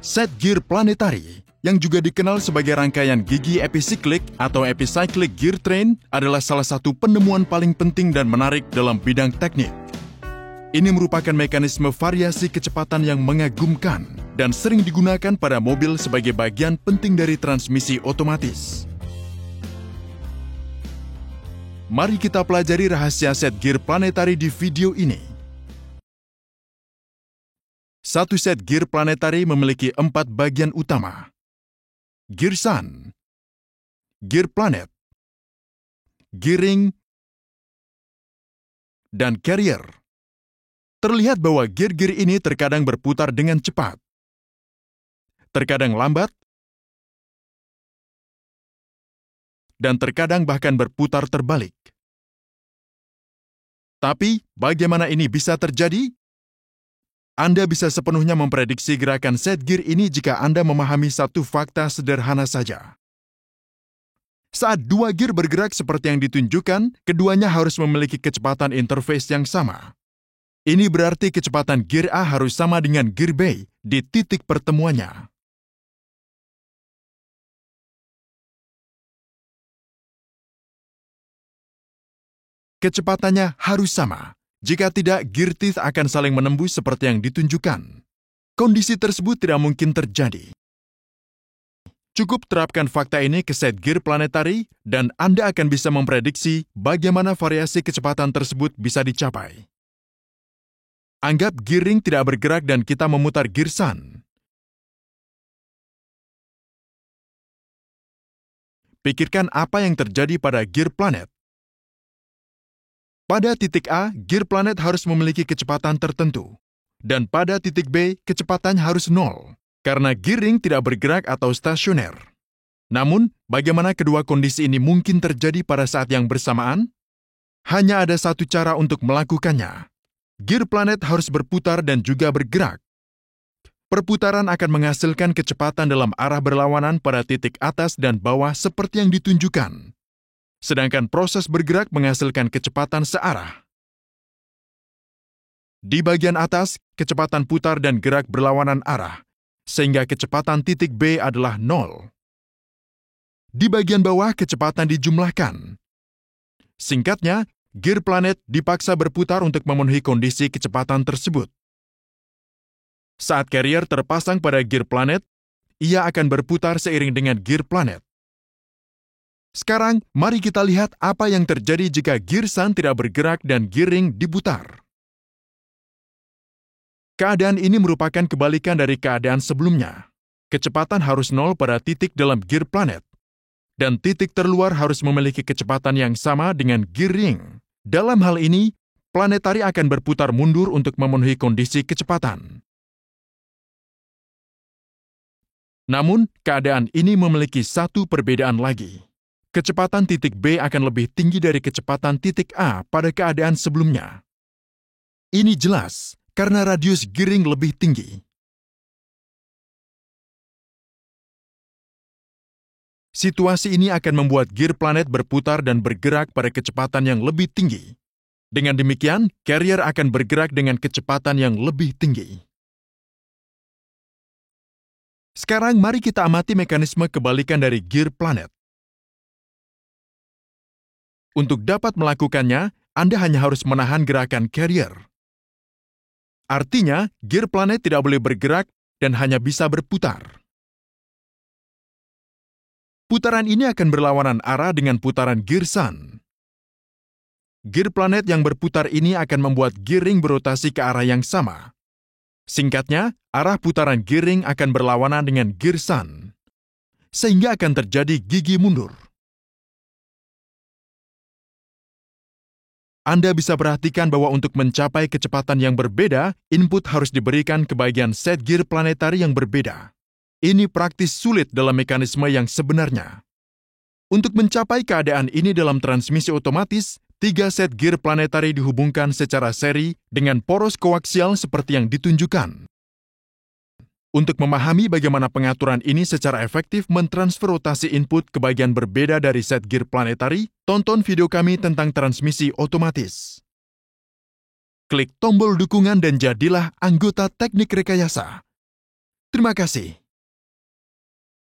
Set gear planetari, yang juga dikenal sebagai rangkaian gigi epicyclic atau epicyclic gear train, adalah salah satu penemuan paling penting dan menarik dalam bidang teknik. Ini merupakan mekanisme variasi kecepatan yang mengagumkan dan sering digunakan pada mobil sebagai bagian penting dari transmisi otomatis. Mari kita pelajari rahasia set gear planetari di video ini. Satu set gear planetari memiliki 4 bagian utama: gear sun, gear planet, gearing, dan carrier. Terlihat bahwa gear-gear ini terkadang berputar dengan cepat, terkadang lambat, dan terkadang bahkan berputar terbalik. Tapi, bagaimana ini bisa terjadi? Anda bisa sepenuhnya memprediksi gerakan set gear ini jika Anda memahami satu fakta sederhana saja. Saat dua gear bergerak seperti yang ditunjukkan, keduanya harus memiliki kecepatan interface yang sama. Ini berarti kecepatan gear A harus sama dengan gear B di titik pertemuannya. Kecepatannya harus sama. Jika tidak, gear teeth akan saling menembus seperti yang ditunjukkan. Kondisi tersebut tidak mungkin terjadi. Cukup terapkan fakta ini ke set gear planetari, dan Anda akan bisa memprediksi bagaimana variasi kecepatan tersebut bisa dicapai. Anggap gearing tidak bergerak dan kita memutar gear sun. Pikirkan apa yang terjadi pada gear planet. Pada titik A, gear planet harus memiliki kecepatan tertentu. Dan pada titik B, kecepatannya harus 0, karena gearing tidak bergerak atau stasioner. Namun, bagaimana kedua kondisi ini mungkin terjadi pada saat yang bersamaan? Hanya ada satu cara untuk melakukannya. Gear planet harus berputar dan juga bergerak. Perputaran akan menghasilkan kecepatan dalam arah berlawanan pada titik atas dan bawah seperti yang ditunjukkan. Sedangkan proses bergerak menghasilkan kecepatan searah. Di bagian atas, kecepatan putar dan gerak berlawanan arah, sehingga kecepatan titik B adalah 0. Di bagian bawah, kecepatan dijumlahkan. Singkatnya, gear planet dipaksa berputar untuk memenuhi kondisi kecepatan tersebut. Saat carrier terpasang pada gear planet, ia akan berputar seiring dengan gear planet. Sekarang, mari kita lihat apa yang terjadi jika gear sun tidak bergerak dan gearing diputar. Keadaan ini merupakan kebalikan dari keadaan sebelumnya. Kecepatan harus 0 pada titik dalam gear planet, dan titik terluar harus memiliki kecepatan yang sama dengan gearing. Dalam hal ini, planetari akan berputar mundur untuk memenuhi kondisi kecepatan. Namun, keadaan ini memiliki satu perbedaan lagi. Kecepatan titik B akan lebih tinggi dari kecepatan titik A pada keadaan sebelumnya. Ini jelas karena radius gearing lebih tinggi. Situasi ini akan membuat gear planet berputar dan bergerak pada kecepatan yang lebih tinggi. Dengan demikian, carrier akan bergerak dengan kecepatan yang lebih tinggi. Sekarang mari kita amati mekanisme kebalikan dari gear planet. Untuk dapat melakukannya, Anda hanya harus menahan gerakan carrier. Artinya, gear planet tidak boleh bergerak dan hanya bisa berputar. Putaran ini akan berlawanan arah dengan putaran gear sun. Gear planet yang berputar ini akan membuat gearing berotasi ke arah yang sama. Singkatnya, arah putaran gearing akan berlawanan dengan gear sun, sehingga akan terjadi gigi mundur. Anda bisa perhatikan bahwa untuk mencapai kecepatan yang berbeda, input harus diberikan ke bagian set gear planetari yang berbeda. Ini praktis sulit dalam mekanisme yang sebenarnya. Untuk mencapai keadaan ini dalam transmisi otomatis, 3 set gear planetari dihubungkan secara seri dengan poros koaksial seperti yang ditunjukkan. Untuk memahami bagaimana pengaturan ini secara efektif mentransfer rotasi input ke bagian berbeda dari set gear planetari, tonton video kami tentang transmisi otomatis. Klik tombol dukungan dan jadilah anggota teknik rekayasa. Terima kasih.